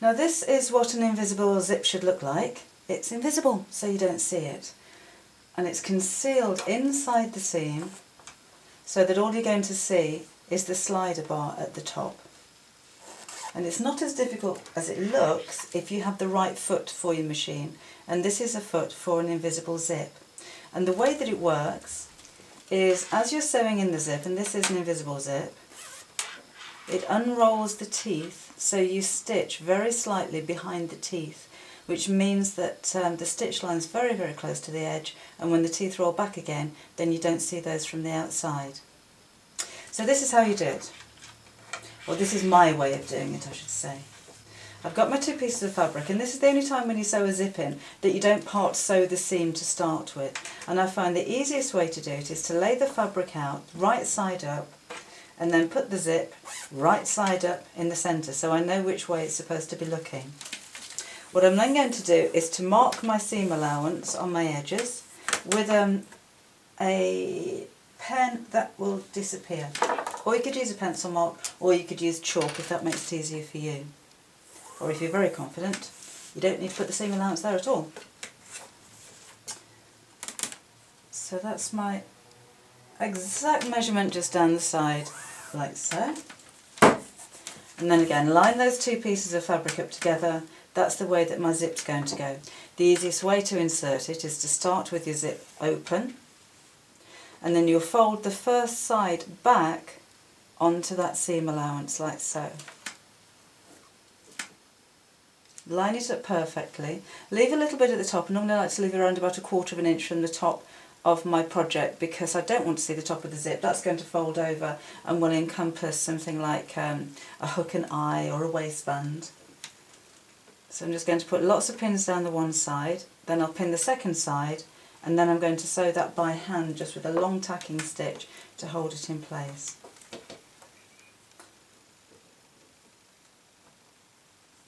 Now this is what an invisible zip should look like. It's invisible, so you don't see it. And it's concealed inside the seam, so that all you're going to see is the slider bar at the top. And it's not as difficult as it looks if you have the right foot for your machine. And this is a foot for an invisible zip. And the way that it works is, as you're sewing in the zip, and this is an invisible zip, it unrolls the teeth, so you stitch very slightly behind the teeth, which means that the stitch line is very, very close to the edge, and when the teeth roll back again, then you don't see those from the outside. So this is how you do it. Well, this is my way of doing it, I should say. I've got my 2 pieces of fabric, and this is the only time when you sew a zip in that you don't part sew the seam to start with. And I find the easiest way to do it is to lay the fabric out right side up and then put the zip right side up in the centre, so I know which way it's supposed to be looking. What I'm then going to do is to mark my seam allowance on my edges with a pen that will disappear. Or you could use a pencil mark, or you could use chalk if that makes it easier for you. Or if you're very confident, you don't need to put the seam allowance there at all. So that's my exact measurement just down the side, like so. And then again, line those 2 pieces of fabric up together. That's the way that my zip's going to go. The easiest way to insert it is to start with your zip open, and then you'll fold the first side back onto that seam allowance like so. Line it up perfectly. Leave a little bit at the top. Normally I like to leave around about 1/4 of an inch from the top of my project because I don't want to see the top of the zip. That's going to fold over and will encompass something like a hook and eye or a waistband. So I'm just going to put lots of pins down the one side, then I'll pin the second side, and then I'm going to sew that by hand just with a long tacking stitch to hold it in place.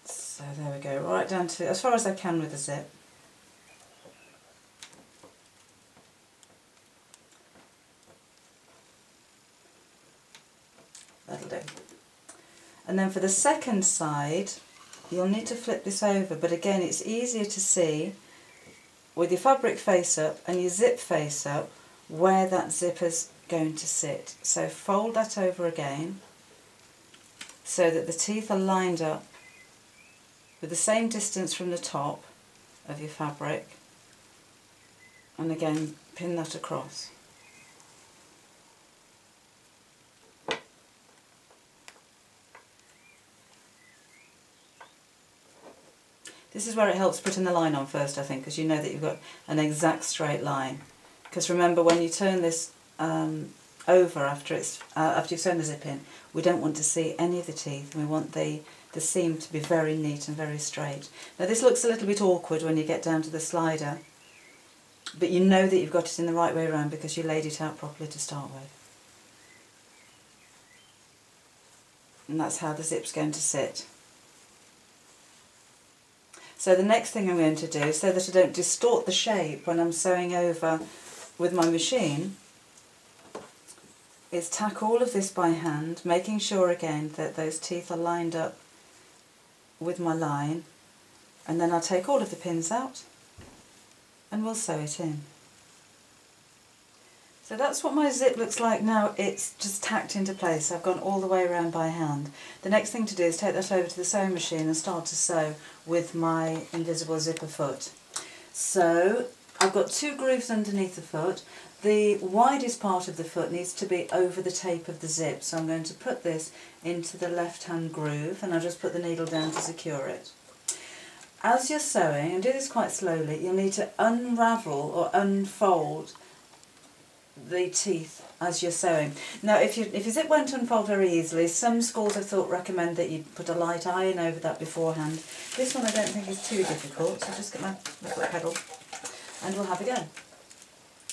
So there we go, right down to as far as I can with the zip. That'll do. And then for the second side, you'll need to flip this over, but again it's easier to see with your fabric face up and your zip face up where that zipper's going to sit. So fold that over again so that the teeth are lined up with the same distance from the top of your fabric, and again pin that across. This is where it helps putting the line on first, I think, because you know that you've got an exact straight line. Because remember, when you turn this over after you've sewn the zip in, we don't want to see any of the teeth. We want the seam to be very neat and very straight. Now this looks a little bit awkward when you get down to the slider, but you know that you've got it in the right way around because you laid it out properly to start with. And that's how the zip's going to sit. So the next thing I'm going to do, so that I don't distort the shape when I'm sewing over with my machine, is tack all of this by hand, making sure again that those teeth are lined up with my line, and then I'll take all of the pins out and we'll sew it in. So that's what my zip looks like now. It's just tacked into place. I've gone all the way around by hand. The next thing to do is take that over to the sewing machine and start to sew with my invisible zipper foot. So I've got 2 grooves underneath the foot. The widest part of the foot needs to be over the tape of the zip, so I'm going to put this into the left hand groove and I'll just put the needle down to secure it. As you're sewing, and do this quite slowly, you'll need to unravel or unfold the teeth as you're sewing. Now if your zip won't unfold very easily, some schools I thought recommend that you put a light iron over that beforehand. This one I don't think is too difficult, so just get my little pedal and we'll have a go.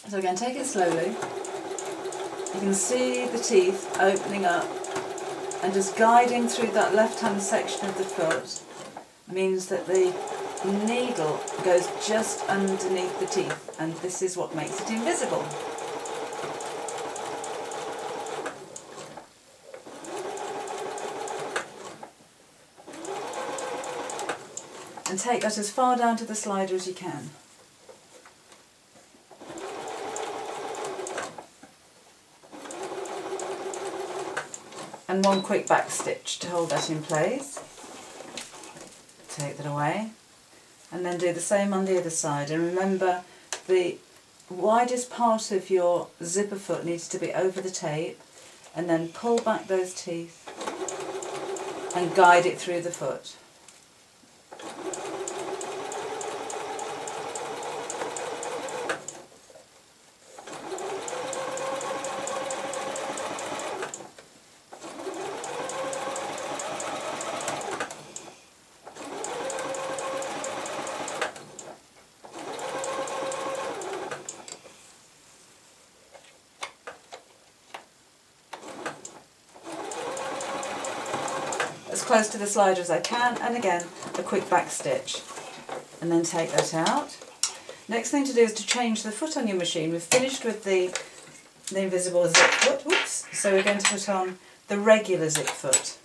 So again, take it slowly. You can see the teeth opening up, and just guiding through that left hand section of the foot means that the needle goes just underneath the teeth, and this is what makes it invisible. and take that as far down to the slider as you can. And one quick back stitch to hold that in place. Take that away, and then do the same on the other side. And remember, the widest part of your zipper foot needs to be over the tape, and then pull back those teeth and guide it through the foot. As close to the slider as I can, and again a quick back stitch, and then take that out. Next thing to do is to change the foot on your machine. We've finished with the invisible zip foot, whoops, so we're going to put on the regular zip foot.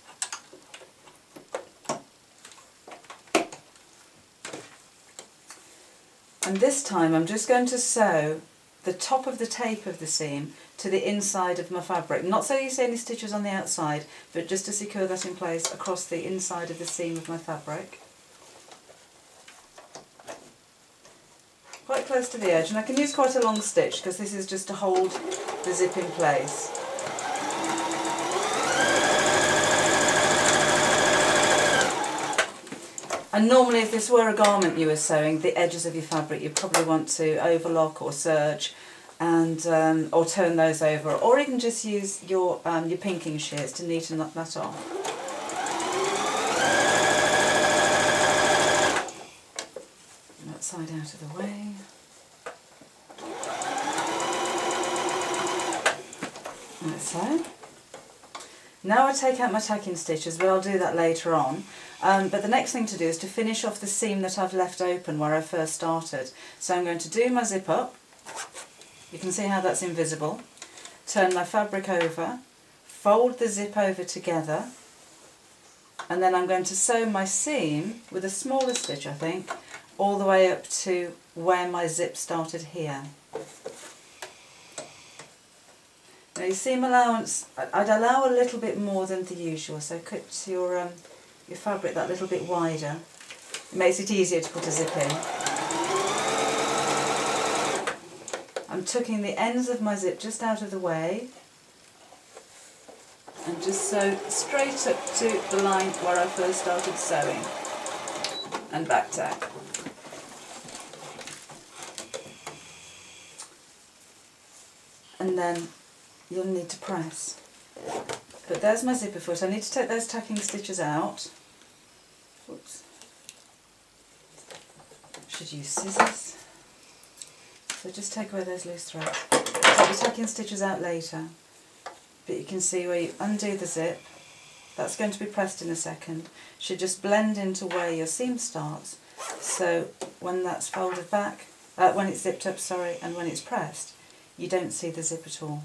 And this time I'm just going to sew the top of the tape of the seam to the inside of my fabric. Not so you see any stitches on the outside, but just to secure that in place across the inside of the seam of my fabric. Quite close to the edge, and I can use quite a long stitch because this is just to hold the zip in place. And normally if this were a garment you were sewing, the edges of your fabric you probably want to overlock or serge, and or turn those over, or even just use your pinking shears to neaten that off. That side out of the way. Like so. Now I take out my tacking stitches, but I'll do that later on. But the next thing to do is to finish off the seam that I've left open where I first started. So I'm going to do my zip up. You can see how that's invisible. Turn my fabric over, fold the zip over together, and then I'm going to sew my seam with a smaller stitch, I think, all the way up to where my zip started here. Now your seam allowance, I'd allow a little bit more than the usual, so cut your fabric that little bit wider. It makes it easier to put a zip in. I'm tucking the ends of my zip just out of the way and just sew straight up to the line where I first started sewing and back tack. And then you'll need to press. But there's my zipper foot. I need to take those tacking stitches out. Oops. Should use scissors. So just take away those loose threads. Take the tacking stitches out later. But you can see where you undo the zip. That's going to be pressed in a second. Should just blend into where your seam starts. So when that's folded back, when it's zipped up, sorry, and when it's pressed, you don't see the zip at all.